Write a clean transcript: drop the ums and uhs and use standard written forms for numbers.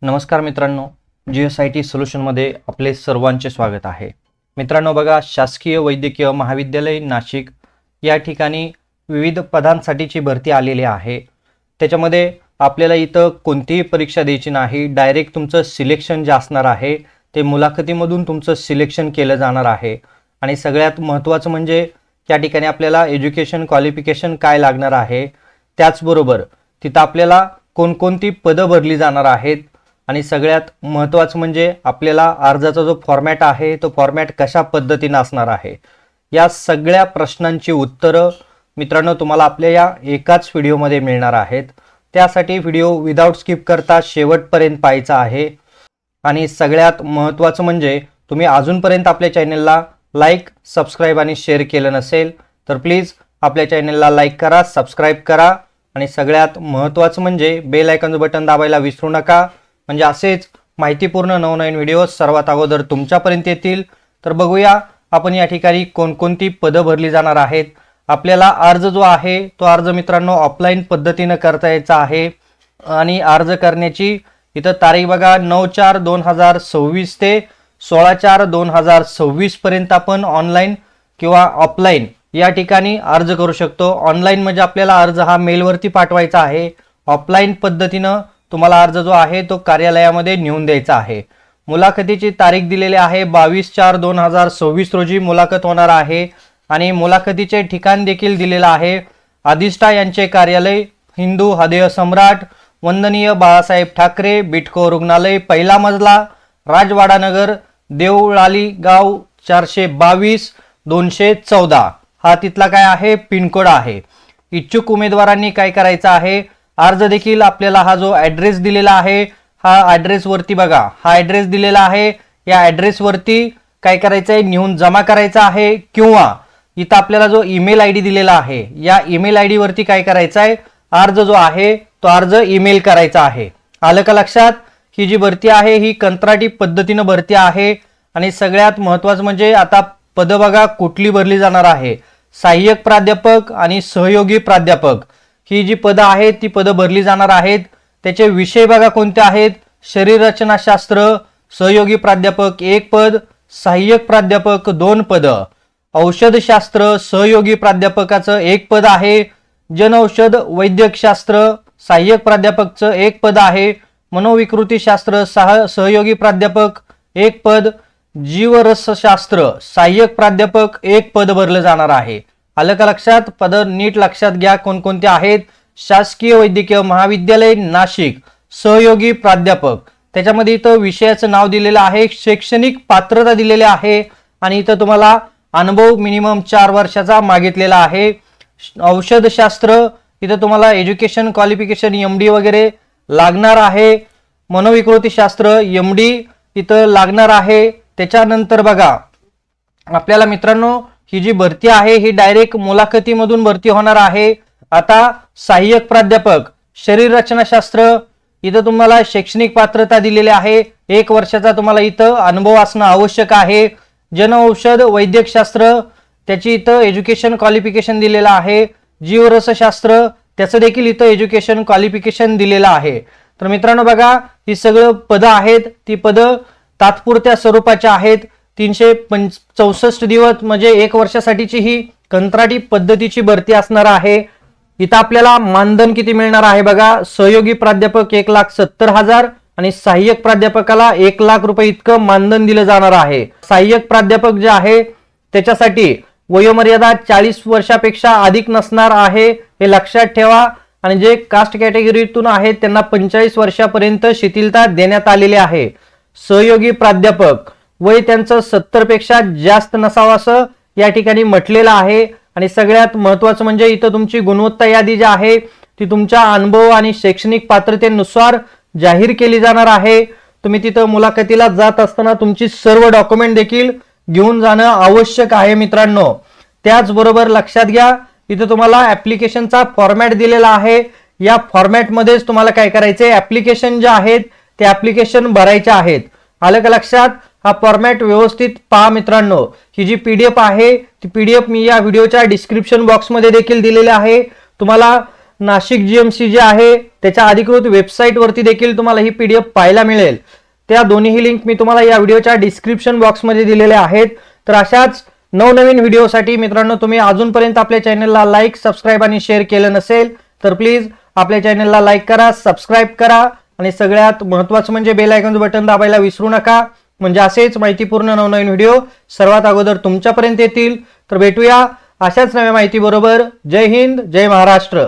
नमस्कार मित्रांनो, GSIT सोल्युशनमध्ये आपले सर्वांचे स्वागत आहे। मित्रांनो बघा, शासकीय वैद्यकीय महाविद्यालय नाशिक या ठिकाणी विविध पदांसाठीची भरती आलेली आहे। त्याच्यामध्ये आपल्याला इथं कोणतीही परीक्षा द्यायची नाही, डायरेक्ट तुमचं सिलेक्शन जे असणार आहे ते मुलाखतीमधून तुमचं सिलेक्शन केलं जाणार आहे। आणि सगळ्यात महत्त्वाचं म्हणजे त्या ठिकाणी आपल्याला एज्युकेशन क्वालिफिकेशन काय लागणार आहे, त्याचबरोबर तिथं आपल्याला कोणकोणती पदं भरली जाणार आहेत आणि सगळ्यात महत्त्वाचं म्हणजे आपल्याला अर्जाचा जो फॉर्मॅट आहे तो फॉर्मॅट कशा पद्धतीने असणार आहे, या सगळ्या प्रश्नांची उत्तरं मित्रांनो तुम्हाला आपल्या या एकाच व्हिडिओमध्ये मिळणार आहेत। त्यासाठी व्हिडिओ विदाउट स्किप करता शेवटपर्यंत पाहायचा आहे। आणि सगळ्यात महत्त्वाचं म्हणजे तुम्ही अजूनपर्यंत आपल्या चॅनलला लाईक, सबस्क्राईब आणि शेअर केलं नसेल तर प्लीज आपल्या चॅनलला लाईक करा, सबस्क्राईब करा आणि सगळ्यात महत्त्वाचं म्हणजे बेल आयकॉनचं बटन दाबायला विसरू नका, म्हणजे असेच माहितीपूर्ण नवनवीन व्हिडिओ सर्वात अगोदर तुमच्यापर्यंत येतील। तर बघूया आपण या ठिकाणी कोणकोणती पदं भरली जाणार आहेत। आपल्याला अर्ज जो आहे तो अर्ज मित्रांनो ऑफलाईन पद्धतीने करता यायचा आहे आणि अर्ज करण्याची इथं तारीख बघा 9/4/2026 ते 16/4/2026 पर्यंत आपण ऑनलाईन किंवा ऑफलाईन या ठिकाणी अर्ज करू शकतो। ऑनलाईन म्हणजे आपल्याला अर्ज हा मेलवरती पाठवायचा आहे, ऑफलाईन पद्धतीनं तुम्हाला अर्ज जो आहे तो कार्यालयामध्ये नेऊन द्यायचा आहे। मुलाखतीची तारीख दिलेली आहे 22/4/2026 रोजी मुलाखत होणार आहे आणि मुलाखतीचे ठिकाण देखील दिलेलं आहे। अधिष्ठा यांचे कार्यालय, हिंदू हृदय सम्राट वंदनीय बाळासाहेब ठाकरे, बिटको रुग्णालय, पहिला मजला, राजवाडा नगर, देवळाली गाव, 422-214 हा तिथला काय आहे पिनकोड आहे। इच्छुक उमेदवारांनी काय करायचं आहे, अर्ज देखील आपल्याला हा जो ॲड्रेस दिलेला आहे हा ॲड्रेस वरती बघा, हा ॲड्रेस दिलेला आहे, या ॲड्रेस वरती काय करायचं आहे नेऊन जमा करायचा आहे, किंवा इथं आपल्याला जो ईमेल आयडी दिलेला आहे या ईमेल आयडी वरती काय करायचं आहे, अर्ज जो आहे तो अर्ज ईमेल करायचा आहे। आलं का लक्षात? ही जी भरती आहे ही कंत्राटी पद्धतीने भरती आहे आणि सगळ्यात महत्त्वाचं म्हणजे आता पद बघा कुठली भरली जाणार आहे, सहाय्यक प्राध्यापक आणि सहयोगी प्राध्यापक ही जी पदं आहेत ती पदं भरली जाणार आहेत। त्याचे विषय बघा कोणते आहेत, शरीररचनाशास्त्र सहयोगी प्राध्यापक 1 पद, सहाय्यक प्राध्यापक 2 पदं, औषधशास्त्र सहयोगी प्राध्यापकाचं 1 पद आहे, जनऔषध वैद्यकशास्त्र सहाय्यक प्राध्यापकचं 1 पद आहे, मनोविकृतीशास्त्र सहयोगी प्राध्यापक 1 पद, जीवरसशास्त्र सहाय्यक प्राध्यापक 1 पद भरलं जाणार आहे। आलं का लक्षात? पद नीट लक्षात घ्या कोणकोणते आहेत। शासकीय वैद्यकीय महाविद्यालय नाशिक सहयोगी प्राध्यापक, त्याच्यामध्ये इथं विषयाचं नाव दिलेलं आहे, शैक्षणिक पात्रता दिलेली आहे आणि इथं तुम्हाला अनुभव मिनिमम 4 वर्षाचा मागितलेला आहे। औषधशास्त्र इथं तुम्हाला एज्युकेशन क्वालिफिकेशन MD वगैरे लागणार आहे। मनोविकृतीशास्त्र MD इथं लागणार आहे। त्याच्यानंतर बघा आपल्याला मित्रांनो ही जी भरती आहे ही डायरेक्ट मुलाखतीमधून भरती होणार आहे। आता सहाय्यक प्राध्यापक शरीररचनाशास्त्र इथं तुम्हाला शैक्षणिक पात्रता दिलेली आहे, 1 वर्षाचा तुम्हाला इथं अनुभव असणं आवश्यक आहे। जनऔषध वैद्यकशास्त्र त्याची इथं एज्युकेशन क्वालिफिकेशन दिलेलं आहे। जीवरसशास्त्र त्याचं देखील इथं एज्युकेशन क्वालिफिकेशन दिलेलं आहे। तर मित्रांनो बघा ही सगळं पदं आहेत, ती पदं तात्पुरत्या स्वरूपाच्या आहेत। 364 दिवस म्हणजे 1 वर्षासाठीची ही कंत्राटी पद्धतीची भरती असणार आहे। इथं आपल्याला मानधन किती मिळणार आहे बघा, सहयोगी प्राध्यापक 1,70,000 आणि सहाय्यक प्राध्यापकाला 1,00,000 रुपये इतकं मानधन दिलं जाणार आहे। सहाय्यक प्राध्यापक जे आहे त्याच्यासाठी वयोमर्यादा 40 वर्षापेक्षा अधिक नसणार आहे, हे लक्षात ठेवा। आणि जे कास्ट कॅटेगरीतून आहेत त्यांना 45 वर्षापर्यंत शिथिलता देण्यात आलेली आहे। सहयोगी प्राध्यापक वय त्यांचं 70 पेक्षा जास्त नसावं असं या ठिकाणी म्हटलेलं आहे। आणि सगळ्यात महत्त्वाचं म्हणजे इथं तुमची गुणवत्ता यादी जी आहे ती तुमच्या अनुभव आणि शैक्षणिक पात्रतेनुसार जाहीर केली जाणार आहे। तुम्ही तिथं मुलाखतीला जात असताना तुमची सर्व डॉक्युमेंट देखील घेऊन जाणं आवश्यक आहे मित्रांनो। त्याचबरोबर लक्षात घ्या इथं तुम्हाला ऍप्लिकेशनचा फॉर्मॅट दिलेला आहे, या फॉर्मॅटमध्येच तुम्हाला काय करायचंय, ऍप्लिकेशन जे आहेत ते ऍप्लिकेशन भरायचे आहेत। आलं का लक्षात? हा फॉर्मॅट व्यवस्थित पहा मित्रांनो। ही जी PDF आहे ती PDF मी या व्हिडिओच्या डिस्क्रिप्शन बॉक्समध्ये देखील दिलेली आहे। तुम्हाला नाशिक जीएमसी जे आहे त्याच्या अधिकृत वेबसाईटवरती देखील तुम्हाला ही PDF पाहायला मिळेल. त्या दोन्हीही लिंक मी तुम्हाला या व्हिडिओच्या डिस्क्रिप्शन बॉक्समध्ये दिलेल्या आहेत. तर अशाच नवनवीन व्हिडिओसाठी मित्रांनो, तुम्ही अजूनपर्यंत आपल्या चॅनलला लाईक, सबस्क्राईब आणि शेअर केलं नसेल तर प्लीज आपल्या चॅनलला लाईक करा, सबस्क्राईब करा आणि सगळ्यात महत्त्वाचं म्हणजे बेल आयकॉनचं बटन दाबायला विसरू नका. म्हणजे असेच माहितीपूर्ण नवनवीन व्हिडिओ सर्वात अगोदर तुमच्यापर्यंत येतील. तर भेटूया अशाच नव्या माहिती बरोबर. जय हिंद, जय महाराष्ट्र.